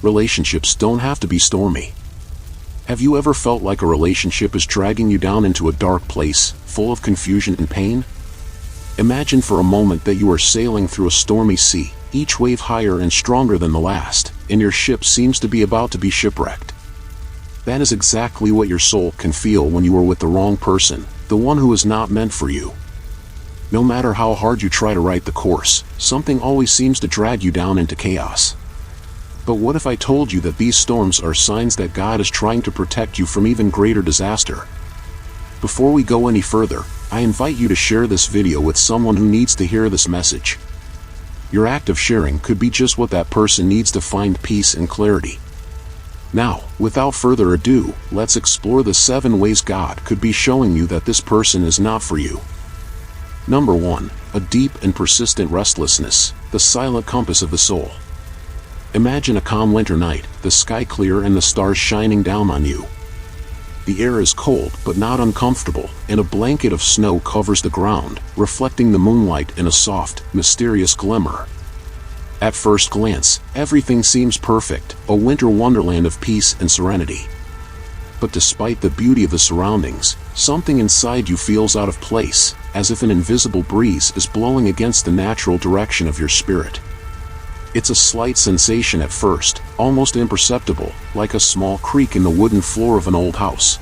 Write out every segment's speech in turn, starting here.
relationships don't have to be stormy. Have you ever felt like a relationship is dragging you down into a dark place, full of confusion and pain? Imagine for a moment that you are sailing through a stormy sea, each wave higher and stronger than the last, and your ship seems to be about to be shipwrecked. That is exactly what your soul can feel when you are with the wrong person, the one who is not meant for you. No matter how hard you try to right the course, something always seems to drag you down into chaos. But what if I told you that these storms are signs that God is trying to protect you from even greater disaster? Before we go any further, I invite you to share this video with someone who needs to hear this message. Your act of sharing could be just what that person needs to find peace and clarity. Now, without further ado, let's explore the 7 ways God could be showing you that this person is not for you. Number 1. A deep and persistent restlessness, the silent compass of the soul. Imagine a calm winter night, the sky clear and the stars shining down on you. The air is cold but not uncomfortable, and a blanket of snow covers the ground, reflecting the moonlight in a soft, mysterious glimmer. At first glance, everything seems perfect, a winter wonderland of peace and serenity. But despite the beauty of the surroundings, something inside you feels out of place, as if an invisible breeze is blowing against the natural direction of your spirit. It's a slight sensation at first, almost imperceptible, like a small creak in the wooden floor of an old house.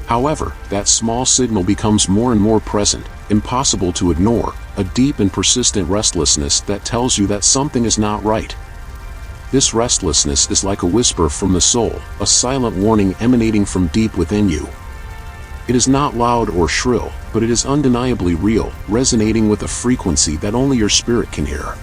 However, that small signal becomes more and more present, impossible to ignore, a deep and persistent restlessness that tells you that something is not right. This restlessness is like a whisper from the soul, a silent warning emanating from deep within you. It is not loud or shrill, but it is undeniably real, resonating with a frequency that only your spirit can hear.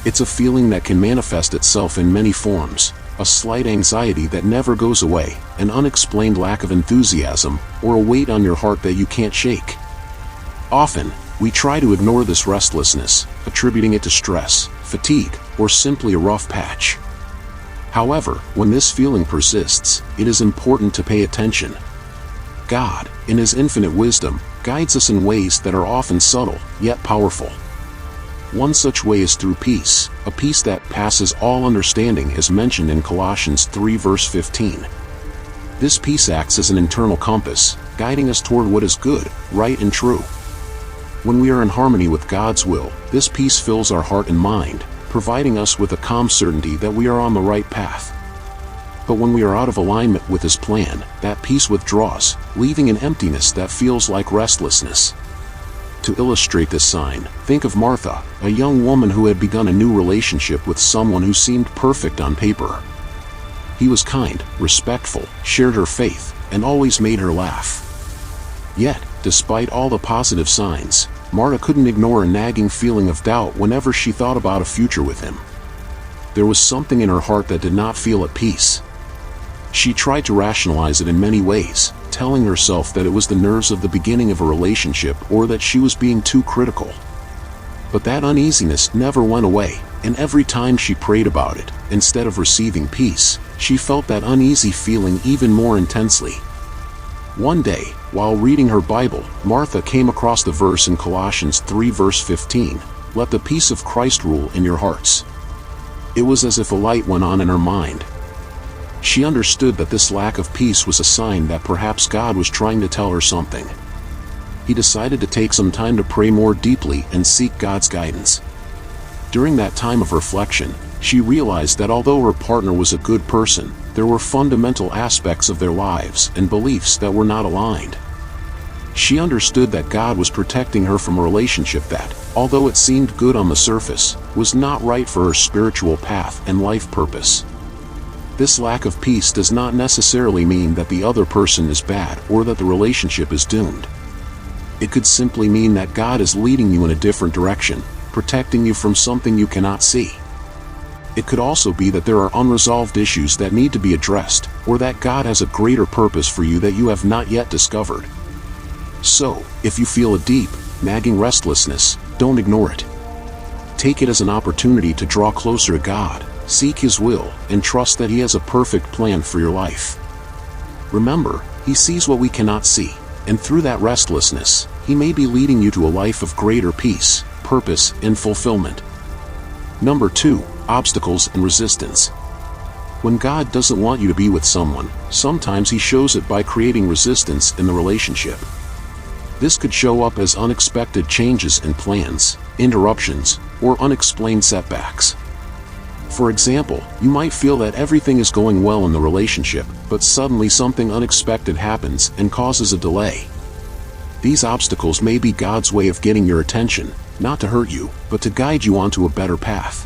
It's a feeling that can manifest itself in many forms: a slight anxiety that never goes away, an unexplained lack of enthusiasm, or a weight on your heart that you can't shake. Often, we try to ignore this restlessness, attributing it to stress, fatigue, or simply a rough patch. However, when this feeling persists, it is important to pay attention. God, in His infinite wisdom, guides us in ways that are often subtle, yet powerful. One such way is through peace, a peace that passes all understanding as mentioned in Colossians 3 verse 15. This peace acts as an internal compass, guiding us toward what is good, right and true. When we are in harmony with God's will, this peace fills our heart and mind, providing us with a calm certainty that we are on the right path. But when we are out of alignment with His plan, that peace withdraws, leaving an emptiness that feels like restlessness. To illustrate this sign, think of Martha, a young woman who had begun a new relationship with someone who seemed perfect on paper. He was kind, respectful, shared her faith, and always made her laugh. Yet, despite all the positive signs, Martha couldn't ignore a nagging feeling of doubt whenever she thought about a future with him. There was something in her heart that did not feel at peace. She tried to rationalize it in many ways, telling herself that it was the nerves of the beginning of a relationship or that she was being too critical. But that uneasiness never went away, and every time she prayed about it, instead of receiving peace, she felt that uneasy feeling even more intensely. One day, while reading her Bible, Martha came across the verse in Colossians 3 verse 15, "Let the peace of Christ rule in your hearts." It was as if a light went on in her mind. She understood that this lack of peace was a sign that perhaps God was trying to tell her something. He decided to take some time to pray more deeply and seek God's guidance. During that time of reflection, she realized that although her partner was a good person, there were fundamental aspects of their lives and beliefs that were not aligned. She understood that God was protecting her from a relationship that, although it seemed good on the surface, was not right for her spiritual path and life purpose. This lack of peace does not necessarily mean that the other person is bad or that the relationship is doomed. It could simply mean that God is leading you in a different direction, protecting you from something you cannot see. It could also be that there are unresolved issues that need to be addressed, or that God has a greater purpose for you that you have not yet discovered. So, if you feel a deep, nagging restlessness, don't ignore it. Take it as an opportunity to draw closer to God, seek His will, and trust that He has a perfect plan for your life. Remember, He sees what we cannot see, and through that restlessness, He may be leading you to a life of greater peace, purpose, and fulfillment. Number 2. Obstacles and resistance. When God doesn't want you to be with someone, sometimes He shows it by creating resistance in the relationship. This could show up as unexpected changes in plans, interruptions, or unexplained setbacks. For example, you might feel that everything is going well in the relationship, but suddenly something unexpected happens and causes a delay. These obstacles may be God's way of getting your attention, not to hurt you, but to guide you onto a better path.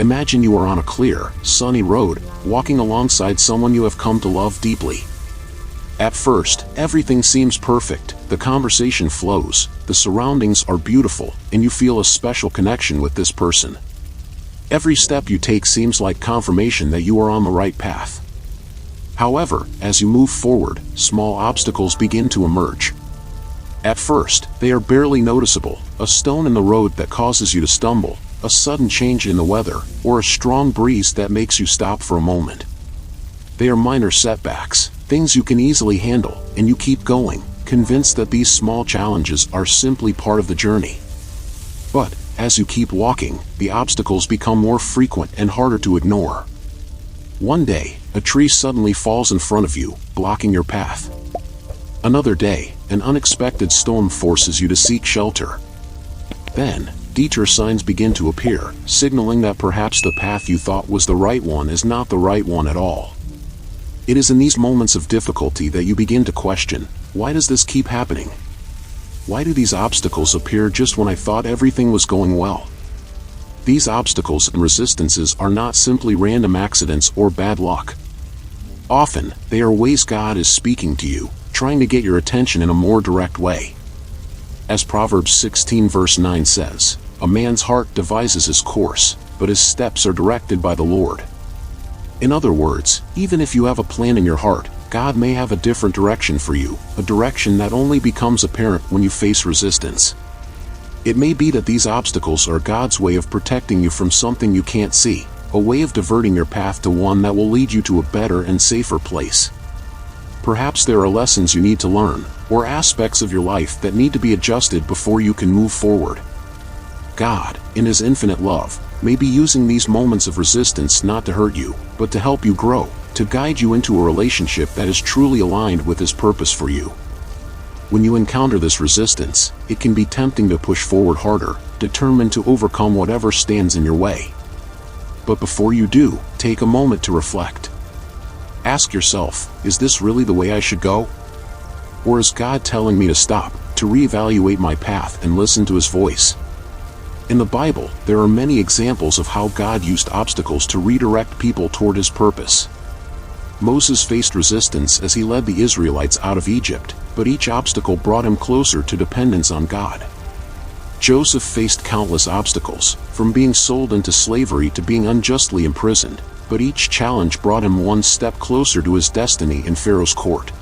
Imagine you are on a clear, sunny road, walking alongside someone you have come to love deeply. At first, everything seems perfect, the conversation flows, the surroundings are beautiful, and you feel a special connection with this person. Every step you take seems like confirmation that you are on the right path. However, as you move forward, small obstacles begin to emerge. At first, they are barely noticeable, a stone in the road that causes you to stumble, a sudden change in the weather, or a strong breeze that makes you stop for a moment. They are minor setbacks, things you can easily handle, and you keep going, convinced that these small challenges are simply part of the journey. But, as you keep walking, the obstacles become more frequent and harder to ignore. One day, a tree suddenly falls in front of you, blocking your path. Another day, an unexpected storm forces you to seek shelter. Then, detour signs begin to appear, signaling that perhaps the path you thought was the right one is not the right one at all. It is in these moments of difficulty that you begin to question, why does this keep happening? Why do these obstacles appear just when I thought everything was going well? These obstacles and resistances are not simply random accidents or bad luck. Often, they are ways God is speaking to you, trying to get your attention in a more direct way. As Proverbs 16 verse 9 says, "A man's heart devises his course, but his steps are directed by the Lord." In other words, even if you have a plan in your heart, God may have a different direction for you, a direction that only becomes apparent when you face resistance. It may be that these obstacles are God's way of protecting you from something you can't see, a way of diverting your path to one that will lead you to a better and safer place. Perhaps there are lessons you need to learn, or aspects of your life that need to be adjusted before you can move forward. God, in His infinite love, may be using these moments of resistance not to hurt you, but to help you grow, to guide you into a relationship that is truly aligned with His purpose for you. When you encounter this resistance, it can be tempting to push forward harder, determined to overcome whatever stands in your way. But before you do, take a moment to reflect. Ask yourself, is this really the way I should go? Or is God telling me to stop, to reevaluate my path and listen to His voice? In the Bible, there are many examples of how God used obstacles to redirect people toward His purpose. Moses faced resistance as he led the Israelites out of Egypt, but each obstacle brought him closer to dependence on God. Joseph faced countless obstacles, from being sold into slavery to being unjustly imprisoned, but each challenge brought him one step closer to his destiny in Pharaoh's court.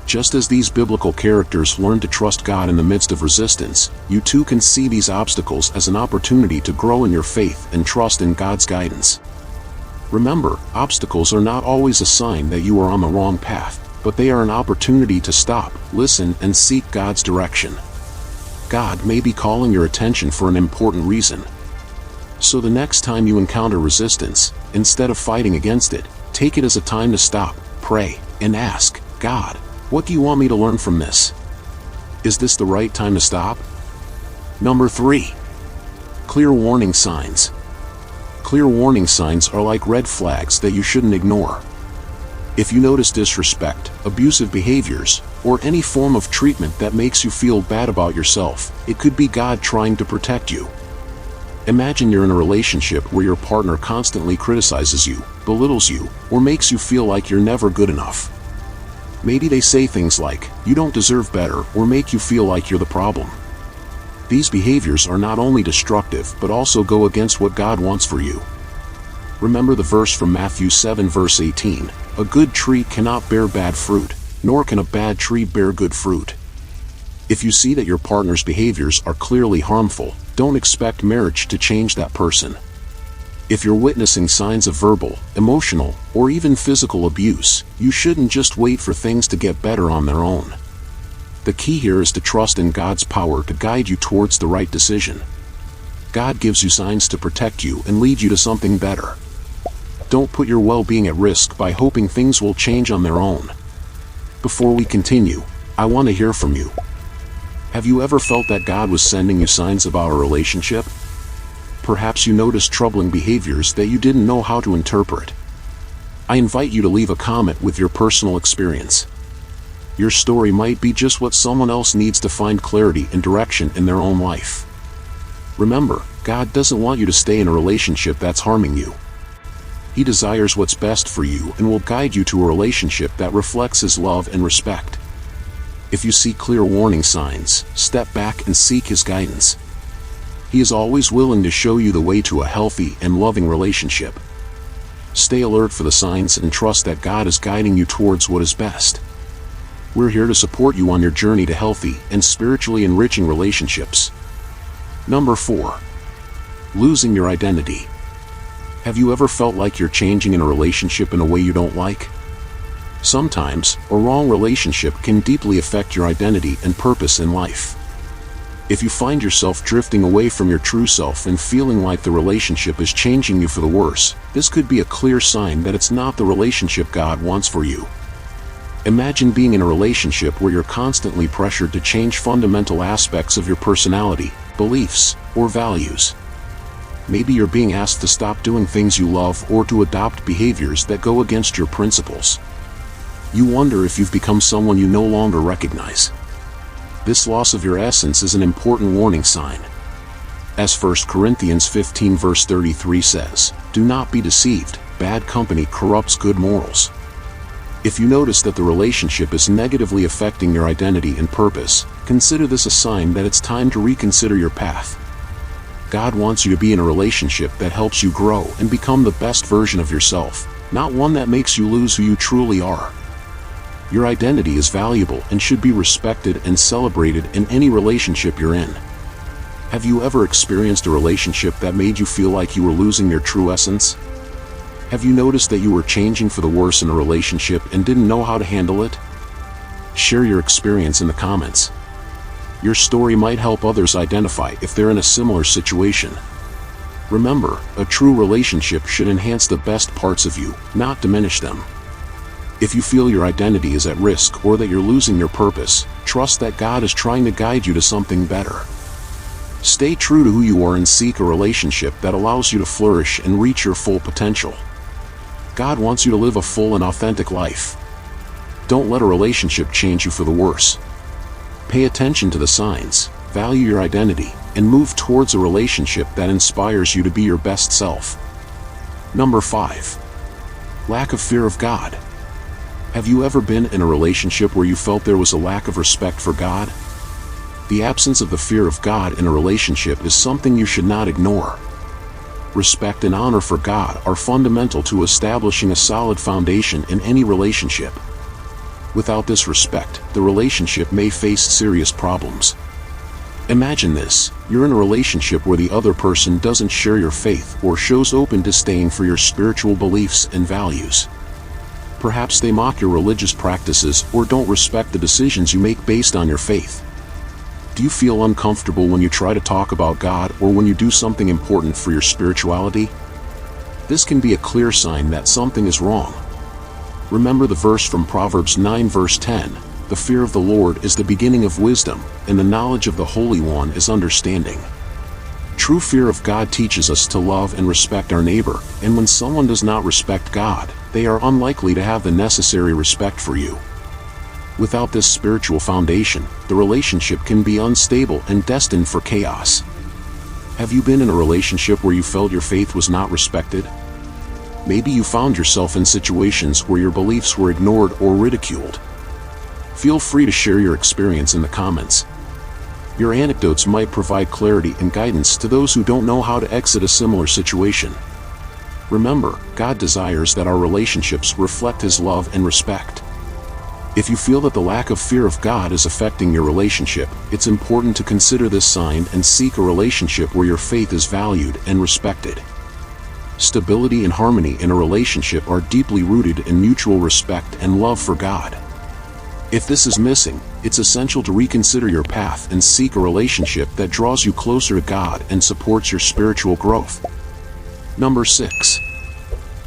Just as these biblical characters learned to trust God in the midst of resistance, you too can see these obstacles as an opportunity to grow in your faith and trust in God's guidance. Remember, obstacles are not always a sign that you are on the wrong path, but they are an opportunity to stop, listen, and seek God's direction. God may be calling your attention for an important reason. So the next time you encounter resistance, instead of fighting against it, take it as a time to stop, pray, and ask, God, what do you want me to learn from this? Is this the right time to stop? Number 3. Clear warning signs. Clear warning signs are like red flags that you shouldn't ignore. If you notice disrespect, abusive behaviors, or any form of treatment that makes you feel bad about yourself, it could be God trying to protect you. Imagine you're in a relationship where your partner constantly criticizes you, belittles you, or makes you feel like you're never good enough. Maybe they say things like, "You don't deserve better," or make you feel like you're the problem. These behaviors are not only destructive but also go against what God wants for you. Remember the verse from Matthew 7 verse 18, "A good tree cannot bear bad fruit, nor can a bad tree bear good fruit." If you see that your partner's behaviors are clearly harmful, don't expect marriage to change that person. If you're witnessing signs of verbal, emotional, or even physical abuse, you shouldn't just wait for things to get better on their own. The key here is to trust in God's power to guide you towards the right decision. God gives you signs to protect you and lead you to something better. Don't put your well-being at risk by hoping things will change on their own. Before we continue, I want to hear from you. Have you ever felt that God was sending you signs about a relationship? Perhaps you noticed troubling behaviors that you didn't know how to interpret. I invite you to leave a comment with your personal experience. Your story might be just what someone else needs to find clarity and direction in their own life. Remember, God doesn't want you to stay in a relationship that's harming you. He desires what's best for you and will guide you to a relationship that reflects His love and respect. If you see clear warning signs, step back and seek His guidance. He is always willing to show you the way to a healthy and loving relationship. Stay alert for the signs and trust that God is guiding you towards what is best. We're here to support you on your journey to healthy and spiritually enriching relationships. Number 4. Losing your identity. Have you ever felt like you're changing in a relationship in a way you don't like? Sometimes, a wrong relationship can deeply affect your identity and purpose in life. If you find yourself drifting away from your true self and feeling like the relationship is changing you for the worse, this could be a clear sign that it's not the relationship God wants for you. Imagine being in a relationship where you're constantly pressured to change fundamental aspects of your personality, beliefs, or values. Maybe you're being asked to stop doing things you love or to adopt behaviors that go against your principles. You wonder if you've become someone you no longer recognize. This loss of your essence is an important warning sign. As 1 Corinthians 15 verse 33 says, "Do not be deceived, bad company corrupts good morals." If you notice that the relationship is negatively affecting your identity and purpose, consider this a sign that it's time to reconsider your path. God wants you to be in a relationship that helps you grow and become the best version of yourself, not one that makes you lose who you truly are. Your identity is valuable and should be respected and celebrated in any relationship you're in. Have you ever experienced a relationship that made you feel like you were losing your true essence? Have you noticed that you were changing for the worse in a relationship and didn't know how to handle it? Share your experience in the comments. Your story might help others identify if they're in a similar situation. Remember, a true relationship should enhance the best parts of you, not diminish them. If you feel your identity is at risk or that you're losing your purpose, trust that God is trying to guide you to something better. Stay true to who you are and seek a relationship that allows you to flourish and reach your full potential. God wants you to live a full and authentic life. Don't let a relationship change you for the worse. Pay attention to the signs, value your identity, and move towards a relationship that inspires you to be your best self. Number 5. Lack of fear of God. Have you ever been in a relationship where you felt there was a lack of respect for God? The absence of the fear of God in a relationship is something you should not ignore. Respect and honor for God are fundamental to establishing a solid foundation in any relationship. Without this respect, the relationship may face serious problems. Imagine this: you're in a relationship where the other person doesn't share your faith or shows open disdain for your spiritual beliefs and values. Perhaps they mock your religious practices or don't respect the decisions you make based on your faith. Do you feel uncomfortable when you try to talk about God or when you do something important for your spirituality? This can be a clear sign that something is wrong. Remember the verse from Proverbs 9 verse 10, "The fear of the Lord is the beginning of wisdom, and the knowledge of the Holy One is understanding." True fear of God teaches us to love and respect our neighbor, and when someone does not respect God, they are unlikely to have the necessary respect for you. Without this spiritual foundation, the relationship can be unstable and destined for chaos. Have you been in a relationship where you felt your faith was not respected? Maybe you found yourself in situations where your beliefs were ignored or ridiculed. Feel free to share your experience in the comments. Your anecdotes might provide clarity and guidance to those who don't know how to exit a similar situation. Remember, God desires that our relationships reflect His love and respect. If you feel that the lack of fear of God is affecting your relationship, it's important to consider this sign and seek a relationship where your faith is valued and respected. Stability and harmony in a relationship are deeply rooted in mutual respect and love for God. If this is missing, it's essential to reconsider your path and seek a relationship that draws you closer to God and supports your spiritual growth. Number 6.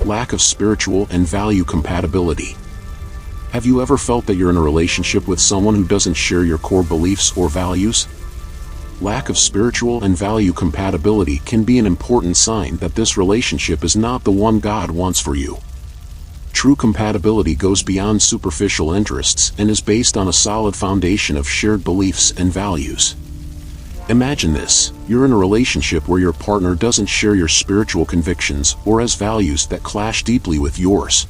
Lack of spiritual and value compatibility. Have you ever felt that you're in a relationship with someone who doesn't share your core beliefs or values? Lack of spiritual and value compatibility can be an important sign that this relationship is not the one God wants for you. True compatibility goes beyond superficial interests and is based on a solid foundation of shared beliefs and values. Imagine this: you're in a relationship where your partner doesn't share your spiritual convictions or has values that clash deeply with yours.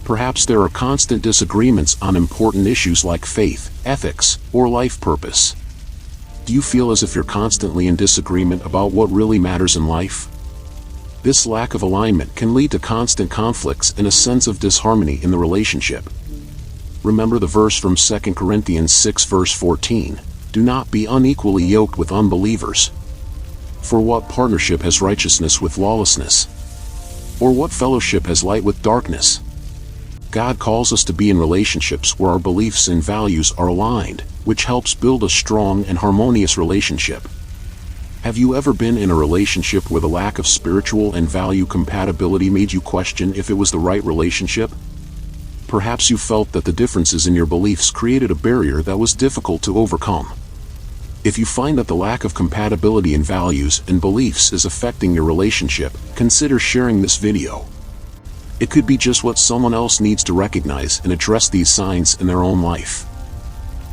Perhaps there are constant disagreements on important issues like faith, ethics, or life purpose. Do you feel as if you're constantly in disagreement about what really matters in life? This lack of alignment can lead to constant conflicts and a sense of disharmony in the relationship. Remember the verse from 2 Corinthians 6 verse 14, "Do not be unequally yoked with unbelievers. For what partnership has righteousness with lawlessness? Or what fellowship has light with darkness?" God calls us to be in relationships where our beliefs and values are aligned, which helps build a strong and harmonious relationship. Have you ever been in a relationship where the lack of spiritual and value compatibility made you question if it was the right relationship? Perhaps you felt that the differences in your beliefs created a barrier that was difficult to overcome. If you find that the lack of compatibility in values and beliefs is affecting your relationship, consider sharing this video. It could be just what someone else needs to recognize and address these signs in their own life.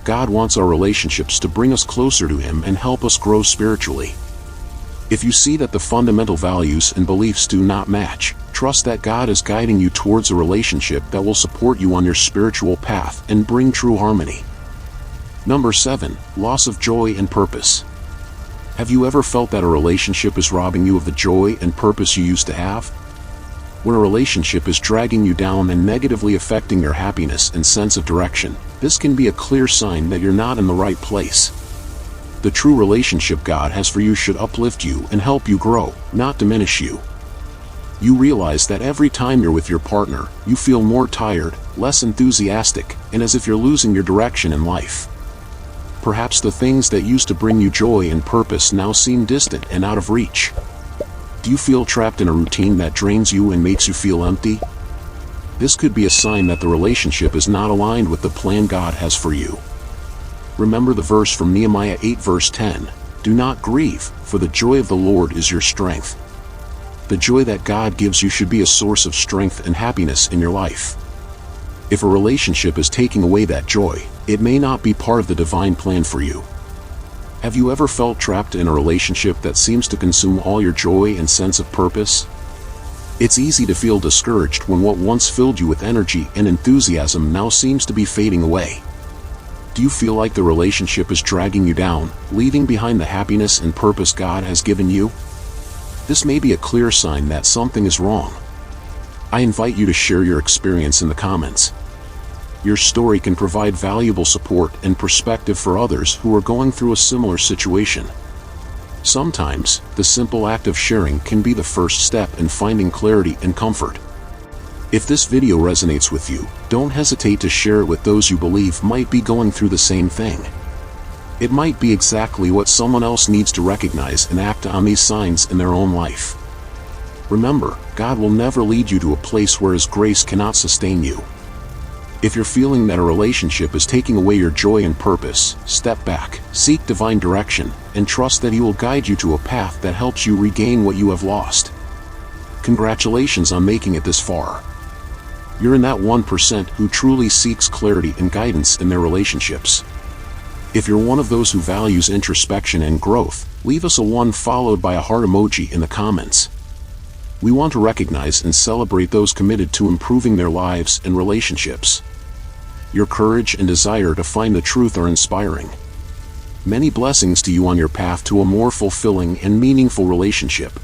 God wants our relationships to bring us closer to Him and help us grow spiritually. If you see that the fundamental values and beliefs do not match, trust that God is guiding you towards a relationship that will support you on your spiritual path and bring true harmony. Number 7. Loss of joy and purpose. Have you ever felt that a relationship is robbing you of the joy and purpose you used to have? When a relationship is dragging you down and negatively affecting your happiness and sense of direction, this can be a clear sign that you're not in the right place. The true relationship God has for you should uplift you and help you grow, not diminish you. You realize that every time you're with your partner, you feel more tired, less enthusiastic, and as if you're losing your direction in life. Perhaps the things that used to bring you joy and purpose now seem distant and out of reach. Do you feel trapped in a routine that drains you and makes you feel empty? This could be a sign that the relationship is not aligned with the plan God has for you. Remember the verse from Nehemiah 8 verse 10, "Do not grieve, for the joy of the Lord is your strength." The joy that God gives you should be a source of strength and happiness in your life. If a relationship is taking away that joy, it may not be part of the divine plan for you. Have you ever felt trapped in a relationship that seems to consume all your joy and sense of purpose? It's easy to feel discouraged when what once filled you with energy and enthusiasm now seems to be fading away. Do you feel like the relationship is dragging you down, leaving behind the happiness and purpose God has given you? This may be a clear sign that something is wrong. I invite you to share your experience in the comments. Your story can provide valuable support and perspective for others who are going through a similar situation. Sometimes, the simple act of sharing can be the first step in finding clarity and comfort. If this video resonates with you, don't hesitate to share it with those you believe might be going through the same thing. It might be exactly what someone else needs to recognize and act on these signs in their own life. Remember, God will never lead you to a place where His grace cannot sustain you. If you're feeling that a relationship is taking away your joy and purpose, step back, seek divine direction, and trust that He will guide you to a path that helps you regain what you have lost. Congratulations on making it this far. You're in that 1% who truly seeks clarity and guidance in their relationships. If you're one of those who values introspection and growth, leave us a 1 followed by a heart emoji in the comments. We want to recognize and celebrate those committed to improving their lives and relationships. Your courage and desire to find the truth are inspiring. Many blessings to you on your path to a more fulfilling and meaningful relationship.